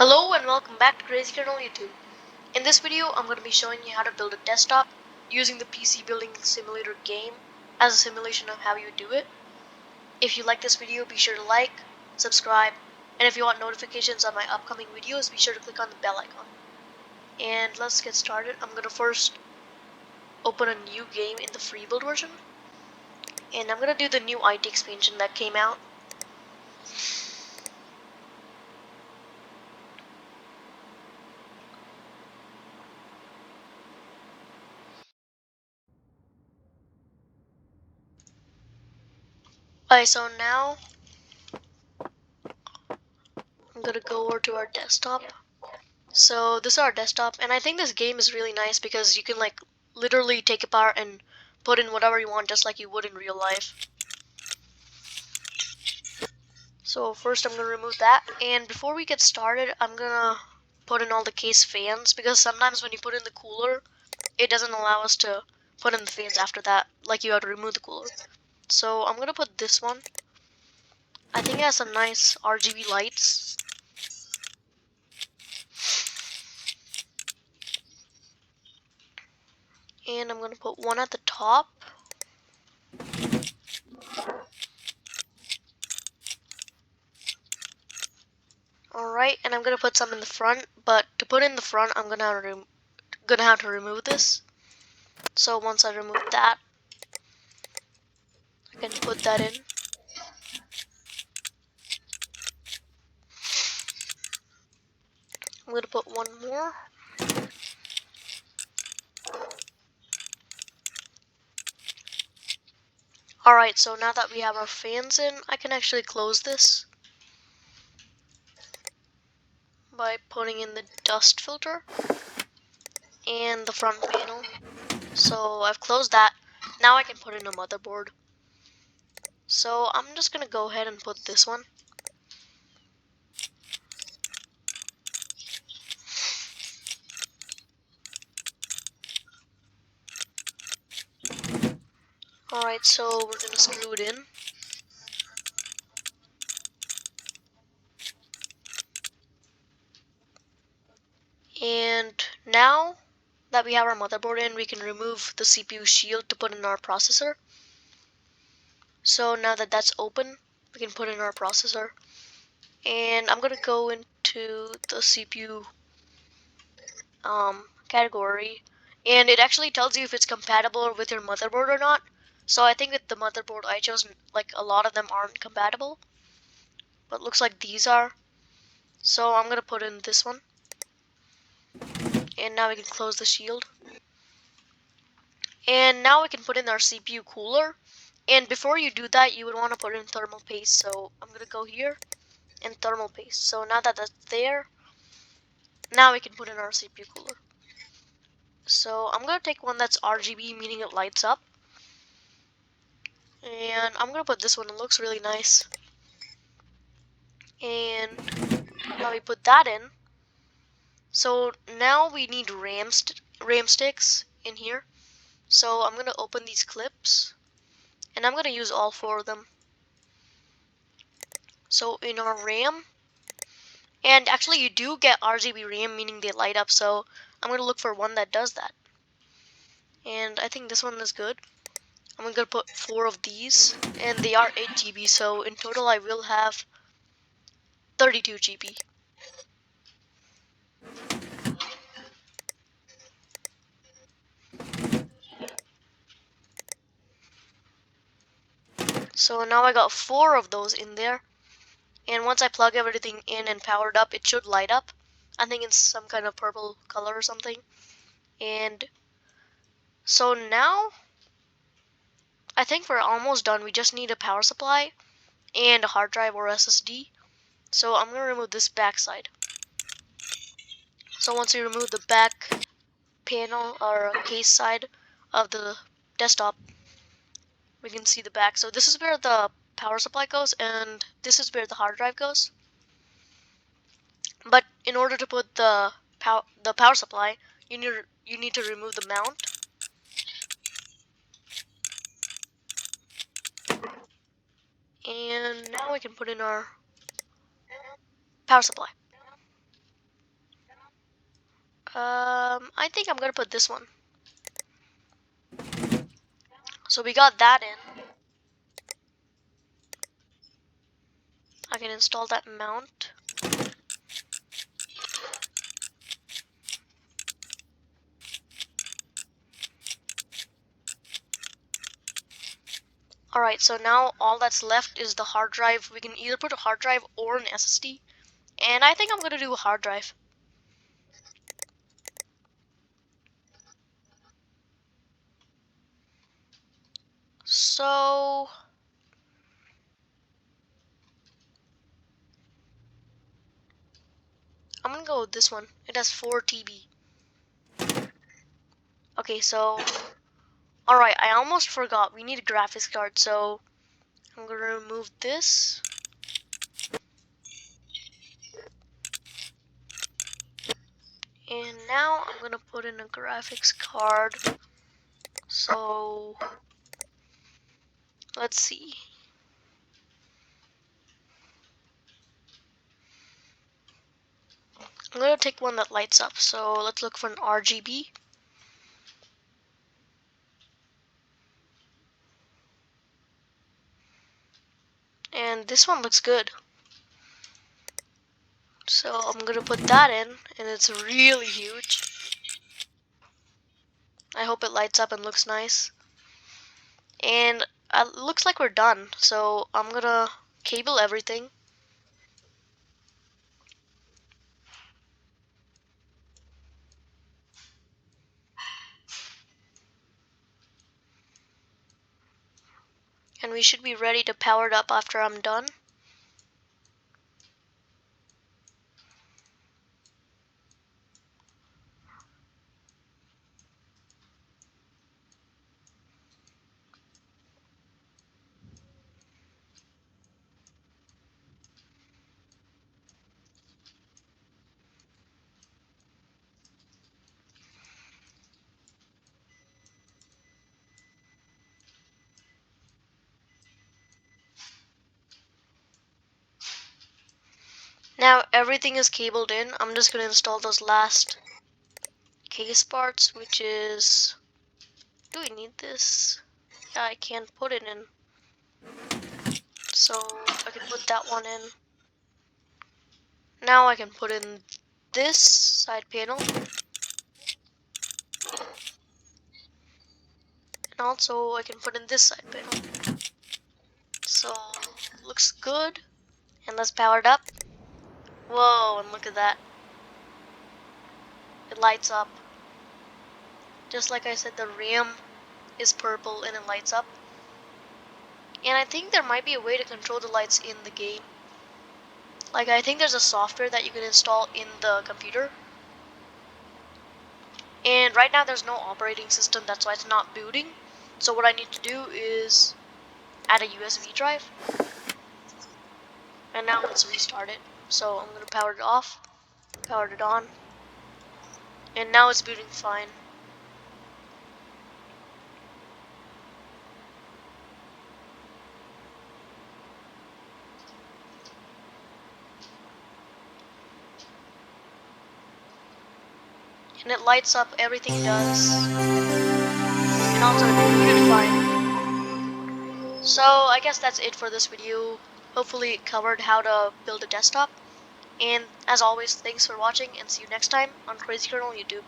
Hello and welcome back to Crazy Kernel YouTube. In this video, I'm going to be showing you how to build a desktop using the PC Building Simulator game as a simulation of how you do it. If you like this video, be sure to like, subscribe, and if you want notifications on my upcoming videos, be sure to click on the bell icon. And let's get started. I'm going to first open a new game in the free build version, and I'm going to do the new IT expansion that came out. Alright, so now I'm going to go over to our desktop. So this is our desktop, and I think this game is really nice because you can literally take it apart and put in whatever you want just like you would in real life. So first I'm gonna remove that, and before we get started I'm gonna put in all the case fans because sometimes when you put in the cooler it doesn't allow us to put in the fans after that, like you have to remove the cooler. So I'm gonna put this one. I think it has some nice RGB lights. And I'm gonna put one at the top. Alright, and I'm gonna put some in the front, but to put in the front I'm gonna have to remove this. So once I remove that, I can put that in. I'm gonna put one more. Alright, so now that we have our fans in, I can actually close this by putting in the dust filter and the front panel. So I've closed that. Now I can put in a motherboard. So I'm just gonna go ahead and put this one. Alright, so we're gonna screw it in. And now that we have our motherboard in, we can remove the CPU shield to put in our processor. So now that that's open, we can put in our processor. And I'm gonna go into the CPU category, and it actually tells you if it's compatible with your motherboard or not. So I think with the motherboard I chose, a lot of them aren't compatible, but looks like these are. So I'm gonna put in this one, and now we can close the shield. And now we can put in our CPU cooler. And before you do that, you would want to put in thermal paste. So I'm gonna go here and thermal paste. So now that that's there, now we can put in our CPU cooler. So I'm gonna take one that's RGB, meaning it lights up. And I'm gonna put this one, it looks really nice. And now we put that in. So now we need RAM sticks in here. So I'm gonna open these clips, and I'm gonna use all 4 of them. So in our RAM, and actually you do get RGB RAM, meaning they light up, so I'm gonna look for one that does that. And I think this one is good. I'm gonna put 4 of these, and they are 8 GB, so in total I will have 32 GB. So now I got 4 of those in there. And once I plug everything in and power it up, it should light up. I think it's some kind of purple color or something. And so now, I think we're almost done. We just need a power supply and a hard drive or SSD. So I'm going to remove this back side. So once we remove the back panel or case side of the desktop, we can see the back. So this is where the power supply goes, and this is where the hard drive goes. But in order to put the power supply, you need to remove the mount. And now we can put in our power supply. I think I'm gonna put this one. So we got that in. I can install that mount. Alright, so now all that's left is the hard drive. We can either put a hard drive or an SSD. And I think I'm gonna do a hard drive. So I'm gonna go with this one. It has 4 TB. Okay, so alright, I almost forgot. We need a graphics card, so I'm gonna remove this. And now I'm gonna put in a graphics card. So let's see. I'm gonna take one that lights up. So let's look for an RGB. And this one looks good. So I'm gonna put that in, and it's really huge. I hope it lights up and looks nice. And it looks like we're done. So I'm gonna cable everything. And we should be ready to power it up after I'm done. Now everything is cabled in. I'm just gonna install those last case parts, which is, do we need this? Yeah, I can't put it in. So I can put that one in. Now I can put in this side panel. And also I can put in this side panel. So looks good. And let's power it up. Whoa, and look at that. It lights up. Just like I said, the RAM is purple and it lights up. And I think there might be a way to control the lights in the game. Like, I think there's a software that you can install in the computer. And right now there's no operating system, that's why it's not booting. So what I need to do is add a USB drive. And now let's restart it. So I'm gonna power it off, powered it on. And now it's booting fine. And it lights up everything it does. And also it booted fine. So I guess that's it for this video. Hopefully it covered how to build a desktop. And as always, thanks for watching and see you next time on Crazy Kernel YouTube.